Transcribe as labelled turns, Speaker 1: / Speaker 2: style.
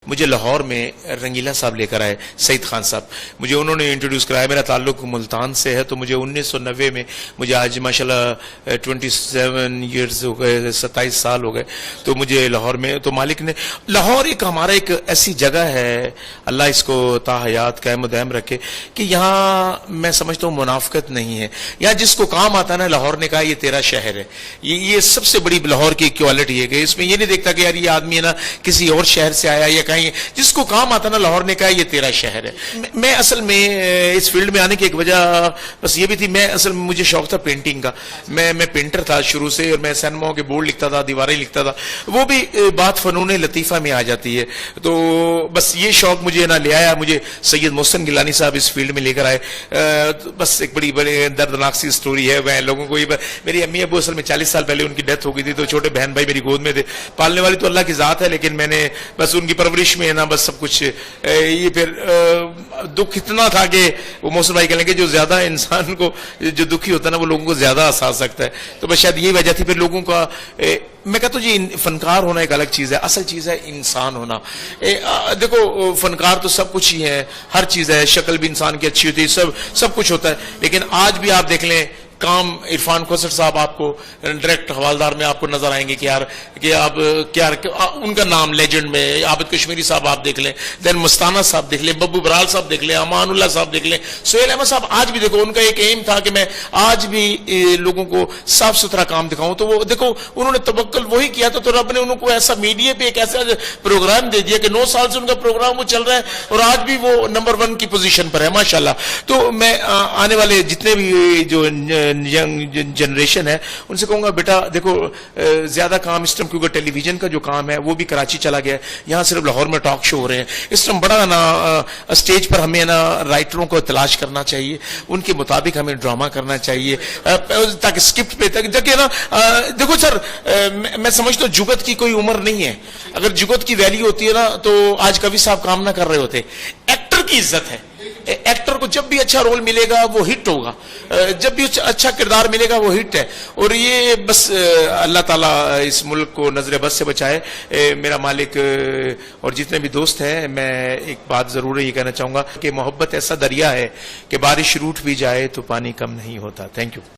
Speaker 1: مجھے لاہور میں رنگیلا صاحب لے کر آئے، سعید خان صاحب، مجھے انہوں نے انٹروڈیوس کرایا. میرا تعلق ملتان سے ہے، تو مجھے 1990 میں، مجھے آج ماشاءاللہ 27 ایئرز ہو گئے، 27 سال ہو گئے، تو مجھے لاہور میں، تو مالک نے، لاہور ایک ہمارا ایک ایسی جگہ ہے، اللہ اس کو تا حیات قائم و دائم رکھے، کہ یہاں میں سمجھتا ہوں منافقت نہیں ہے. یہاں جس کو کام آتا ہے نا، لاہور نے کہا یہ تیرا شہر ہے. یہ سب سے بڑی لاہور کی کوالٹی ہے کہ اس میں یہ نہیں دیکھتا کہ یار یہ آدمی ہے نا کسی اور شہر سے آیا یا کہیں، جس کو کام آتا نا، لاہور نے کہا یہ تیرا شہر ہے. میں اصل میں اس فیلڈ میں آنے کی ایک وجہ بس یہ بھی تھی، میں اصل میں مجھے شوق تھا پینٹنگ کا، میں پینٹر تھا شروع سے، اور میں سینماؤں کے بورڈ لکھتا تھا، دیواریں لکھتا تھا. وہ بھی بات فنون لطیفہ میں آ جاتی ہے. تو بس یہ شوق مجھے نہ لے آیا، مجھے سید محسن گیلانی صاحب اس فیلڈ میں لے کر آئے. بس ایک بڑی دردناک سی سٹوری ہے. میں لوگوں کو میری امی ابو اصل میں 40 سال پہلے ان کی ڈیتھ ہو گئی تھی، تو چھوٹے بہن بھائی میری گود میں تھے. پالنے والی تو اللہ کی ذات ہے، لیکن میں نے بس ان کی پرورش میں ہے نا بس سب کچھ. یہ پھر دکھ اتنا تھا کہ وہ محسن بھائی کہیں گے جو زیادہ انسان کو جو دکھی ہوتا ہے نا، وہ لوگوں کو زیادہ احساس سکتا ہے. تو بس شاید یہ وجہ تھی. پھر لوگوں کا میں کہتا ہوں جی فنکار ہونا ایک الگ چیز ہے، اصل چیز ہے انسان ہونا. دیکھو فنکار تو سب کچھ ہی ہے، ہر چیز ہے، شکل بھی انسان کی اچھی ہوتی ہے، سب کچھ ہوتا ہے. لیکن آج بھی آپ دیکھ لیں کام عرفان کوثر صاحب آپ کو ڈائریکٹ حوالدار میں آپ کو نظر آئیں گے کہ یار کہ آپ کیا ان کا نام لیجنڈ میں. عابد کشمیری صاحب آپ دیکھ لیں، دین مستانہ صاحب دیکھ لیں، ببو برال صاحب دیکھ لیں، امان اللہ صاحب دیکھ لیں، سہیل احمد صاحب. آج بھی دیکھو ان کا ایک ایم تھا کہ میں آج بھی لوگوں کو صاف ستھرا کام دکھاؤں. تو وہ دیکھو انہوں نے توکل وہی کیا تھا، تو رب نے انہوں کو ایسا میڈیا پہ ایک ایسا پروگرام دے دیا کہ 9 سال سے ان کا پروگرام وہ چل رہا ہے، اور آج بھی وہ نمبر 1 کی پوزیشن پر ہے ماشاءاللہ. تو میں آنے والے جتنے بھی جو ینگ جنریشن ہے ان سے کہوں گا بیٹا دیکھو زیادہ کام اس ٹائم، کیونکہ ٹیلی ویژن کا جو کام ہے وہ بھی کراچی چلا گیا ہے، یہاں صرف لاہور میں ٹاک شو ہو رہے ہیں. اس ٹائم بڑا نا اسٹیج پر ہمیں نا رائٹروں کو تلاش کرنا چاہیے، ان کے مطابق ہمیں ڈرامہ کرنا چاہیے، تاکہ اسکرپٹ پہ تک نا. دیکھو سر میں سمجھتا ہوں جگت کی کوئی عمر نہیں ہے. اگر جگت کی ویلیو ہوتی ہے نا تو آج کبھی صاحب کام نہ کر رہے ہوتے. ایکٹر کی عزت ہے، ایکٹر کو جب بھی اچھا رول ملے گا وہ ہٹ ہوگا، جب بھی اچھا کردار ملے گا وہ ہٹ ہے. اور یہ بس اللہ تعالیٰ اس ملک کو نظر بد سے بچائے. میرا مالک اور جتنے بھی دوست ہیں، میں ایک بات ضرور یہ کہنا چاہوں گا کہ محبت ایسا دریا ہے کہ بارش روٹ بھی جائے تو پانی کم نہیں ہوتا. Thank you.